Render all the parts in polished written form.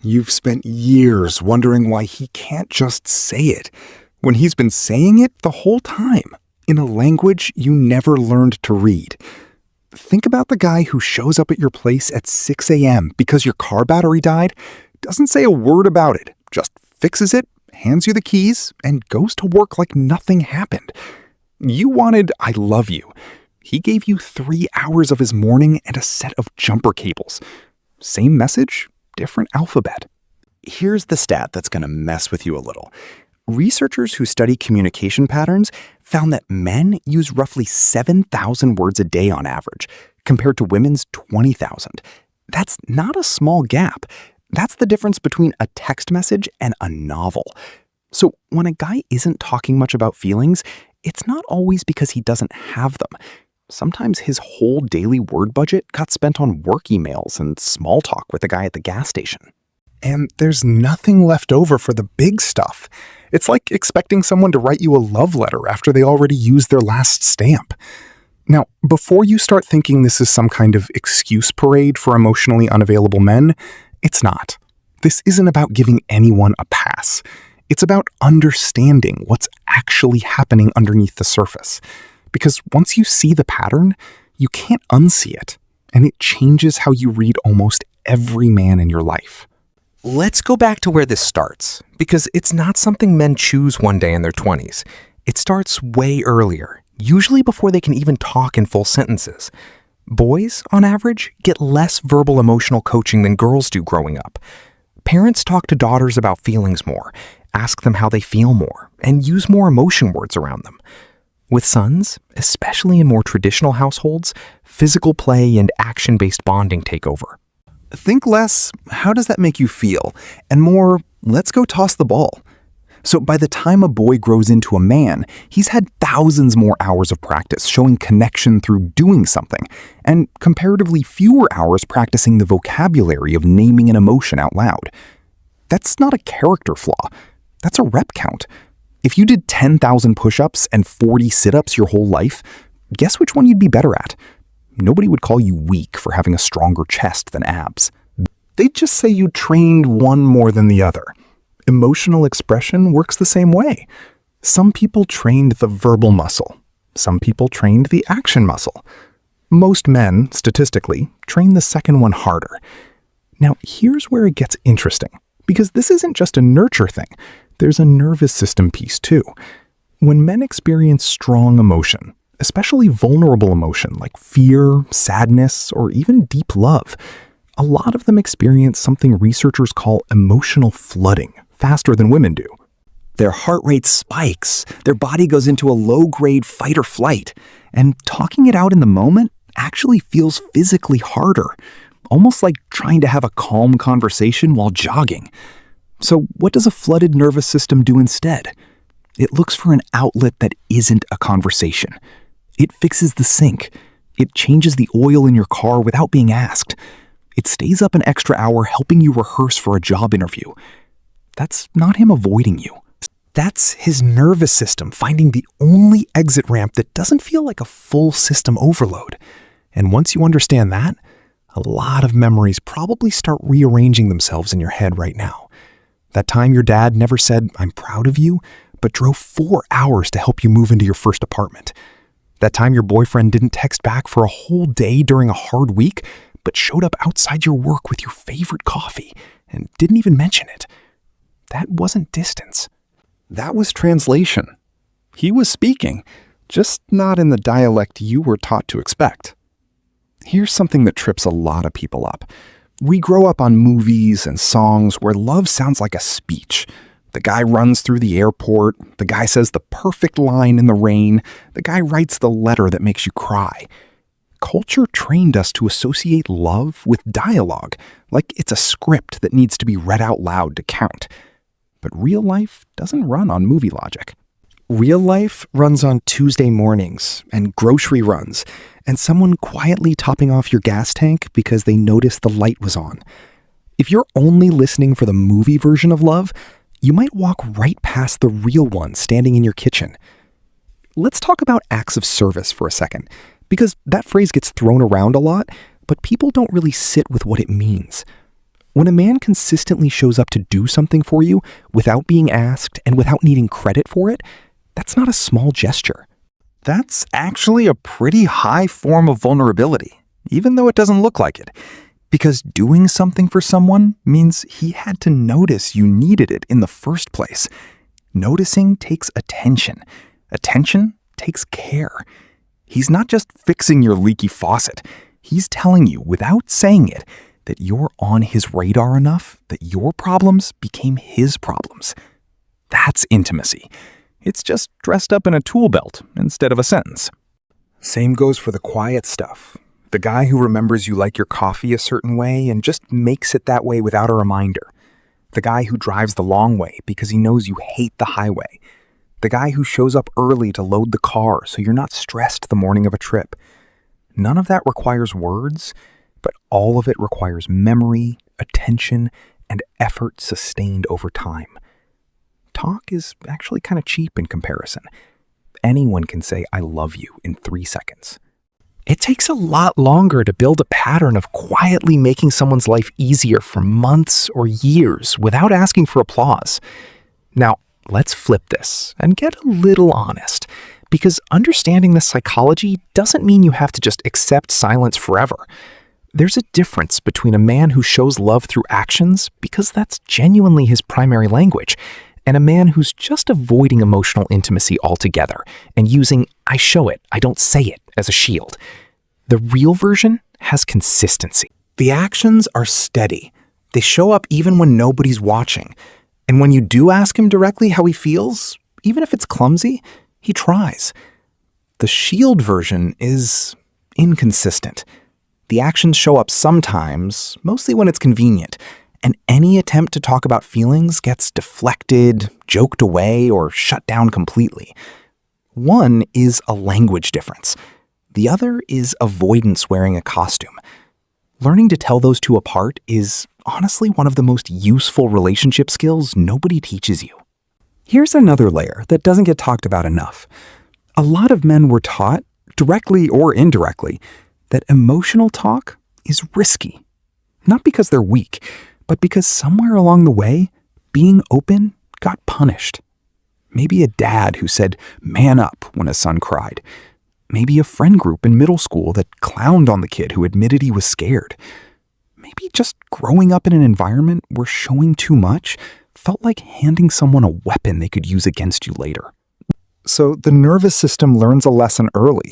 You've spent years wondering why he can't just say it, when he's been saying it the whole time, in a language you never learned to read. Think about the guy who shows up at your place at 6 a.m. because your car battery died, doesn't say a word about it, just fixes it, hands you the keys, and goes to work like nothing happened. You wanted "I love you." He gave you 3 hours of his morning and a set of jumper cables. Same message, different alphabet. Here's the stat that's going to mess with you a little. Researchers who study communication patterns found that men use roughly 7,000 words a day on average, compared to women's 20,000. That's not a small gap. That's the difference between a text message and a novel. So when a guy isn't talking much about feelings, it's not always because he doesn't have them. Sometimes his whole daily word budget got spent on work emails and small talk with the guy at the gas station. And there's nothing left over for the big stuff. It's like expecting someone to write you a love letter after they already used their last stamp. Now, before you start thinking this is some kind of excuse parade for emotionally unavailable men, it's not. This isn't about giving anyone a pass. It's about understanding what's actually happening underneath the surface. Because once you see the pattern, you can't unsee it, and it changes how you read almost every man in your life. Let's go back to where this starts, because it's not something men choose one day in their 20s. It starts way earlier, usually before they can even talk in full sentences. Boys, on average, get less verbal emotional coaching than girls do growing up. Parents talk to daughters about feelings more, ask them how they feel more, and use more emotion words around them. With sons, especially in more traditional households, physical play and action-based bonding take over. Think less, how does that make you feel? And more, let's go toss the ball. So by the time a boy grows into a man, he's had thousands more hours of practice showing connection through doing something, and comparatively fewer hours practicing the vocabulary of naming an emotion out loud. That's not a character flaw. That's a rep count. If you did 10,000 push-ups and 40 sit-ups your whole life, guess which one you'd be better at? Nobody would call you weak for having a stronger chest than abs. They'd just say you trained one more than the other. Emotional expression works the same way. Some people trained the verbal muscle. Some people trained the action muscle. Most men, statistically, train the second one harder. Now, here's where it gets interesting, because this isn't just a nurture thing. There's a nervous system piece too. When men experience strong emotion, especially vulnerable emotion like fear, sadness, or even deep love, a lot of them experience something researchers call emotional flooding faster than women do. Their heart rate spikes, their body goes into a low-grade fight or flight, and talking it out in the moment actually feels physically harder, almost like trying to have a calm conversation while jogging. So what does a flooded nervous system do instead? It looks for an outlet that isn't a conversation. It fixes the sink. It changes the oil in your car without being asked. It stays up an extra hour helping you rehearse for a job interview. That's not him avoiding you. That's his nervous system finding the only exit ramp that doesn't feel like a full system overload. And once you understand that, a lot of memories probably start rearranging themselves in your head right now. That time your dad never said, "I'm proud of you," but drove 4 hours to help you move into your first apartment. That time your boyfriend didn't text back for a whole day during a hard week, but showed up outside your work with your favorite coffee and didn't even mention it. That wasn't distance. That was translation. He was speaking, just not in the dialect you were taught to expect. Here's something that trips a lot of people up. We grow up on movies and songs where love sounds like a speech. The guy runs through the airport, the guy says the perfect line in the rain, the guy writes the letter that makes you cry. Culture trained us to associate love with dialogue, like it's a script that needs to be read out loud to count. But real life doesn't run on movie logic. Real life runs on Tuesday mornings and grocery runs and someone quietly topping off your gas tank because they noticed the light was on. If you're only listening for the movie version of love, you might walk right past the real one standing in your kitchen. Let's talk about acts of service for a second, because that phrase gets thrown around a lot, but people don't really sit with what it means. When a man consistently shows up to do something for you without being asked and without needing credit for it, that's not a small gesture. That's actually a pretty high form of vulnerability, even though it doesn't look like it. Because doing something for someone means he had to notice you needed it in the first place. Noticing takes attention. Attention takes care. He's not just fixing your leaky faucet. He's telling you, without saying it, that you're on his radar enough that your problems became his problems. That's intimacy. It's just dressed up in a tool belt instead of a sentence. Same goes for the quiet stuff. The guy who remembers you like your coffee a certain way and just makes it that way without a reminder. The guy who drives the long way because he knows you hate the highway. The guy who shows up early to load the car so you're not stressed the morning of a trip. None of that requires words, but all of it requires memory, attention, and effort sustained over time. Talk is actually kind of cheap in comparison. Anyone can say, "I love you" in 3 seconds. It takes a lot longer to build a pattern of quietly making someone's life easier for months or years without asking for applause. Now, let's flip this and get a little honest, because understanding this psychology doesn't mean you have to just accept silence forever. There's a difference between a man who shows love through actions, because that's genuinely his primary language, and a man who's just avoiding emotional intimacy altogether and using "I show it, I don't say it" as a shield. The real version has consistency. The actions are steady. They show up even when nobody's watching. And when you do ask him directly how he feels, even if it's clumsy, he tries. The shield version is inconsistent. The actions show up sometimes, mostly when it's convenient, and any attempt to talk about feelings gets deflected, joked away, or shut down completely. One is a language difference. The other is avoidance wearing a costume. Learning to tell those two apart is honestly one of the most useful relationship skills nobody teaches you. Here's another layer that doesn't get talked about enough. A lot of men were taught, directly or indirectly, that emotional talk is risky. Not because they're weak, but because somewhere along the way, being open got punished. Maybe a dad who said, "Man up," when his son cried. Maybe a friend group in middle school that clowned on the kid who admitted he was scared. Maybe just growing up in an environment where showing too much felt like handing someone a weapon they could use against you later. So the nervous system learns a lesson early.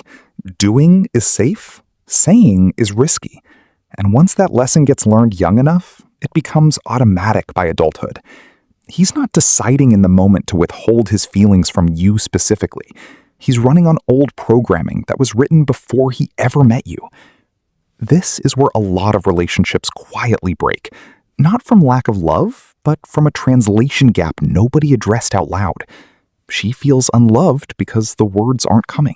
Doing is safe, saying is risky. And once that lesson gets learned young enough, it becomes automatic by adulthood. He's not deciding in the moment to withhold his feelings from you specifically. He's running on old programming that was written before he ever met you. This is where a lot of relationships quietly break, not from lack of love, but from a translation gap nobody addressed out loud. She feels unloved because the words aren't coming.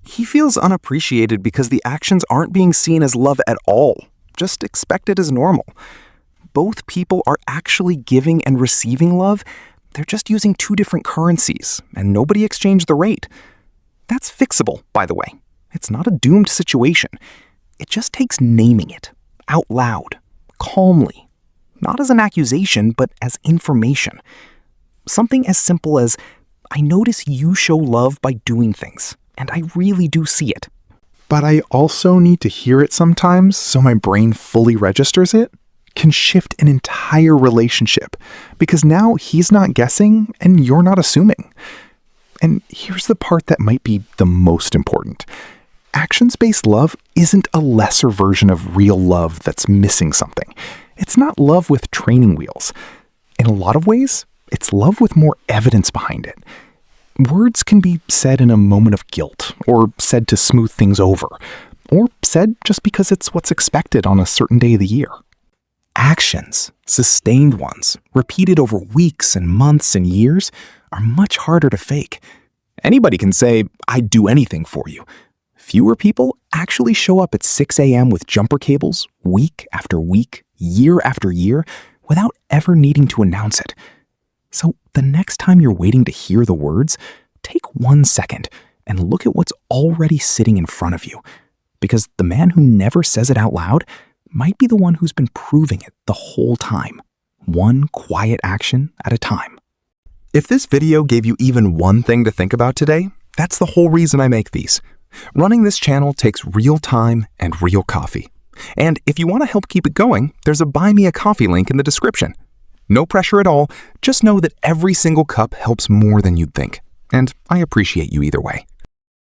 He feels unappreciated because the actions aren't being seen as love at all, just expected as normal. Both people are actually giving and receiving love. They're just using two different currencies, and nobody exchanged the rate. That's fixable, by the way. It's not a doomed situation. It just takes naming it, out loud, calmly. Not as an accusation, but as information. Something as simple as, "I notice you show love by doing things, and I really do see it. But I also need to hear it sometimes so my brain fully registers it," can shift an entire relationship, because now he's not guessing and you're not assuming. And here's the part that might be the most important. Actions-based love isn't a lesser version of real love that's missing something. It's not love with training wheels. In a lot of ways, it's love with more evidence behind it. Words can be said in a moment of guilt, or said to smooth things over, or said just because it's what's expected on a certain day of the year. Actions, sustained ones, repeated over weeks and months and years, are much harder to fake. Anybody can say, "I'd do anything for you." Fewer people actually show up at 6 a.m. with jumper cables, week after week, year after year, without ever needing to announce it. So the next time you're waiting to hear the words, take 1 second and look at what's already sitting in front of you. Because the man who never says it out loud, might be the one who's been proving it the whole time, one quiet action at a time. If this video gave you even one thing to think about today, that's the whole reason I make these. Running this channel takes real time and real coffee. And if you want to help keep it going, there's a Buy Me a Coffee link in the description. No pressure at all, just know that every single cup helps more than you'd think. And I appreciate you either way.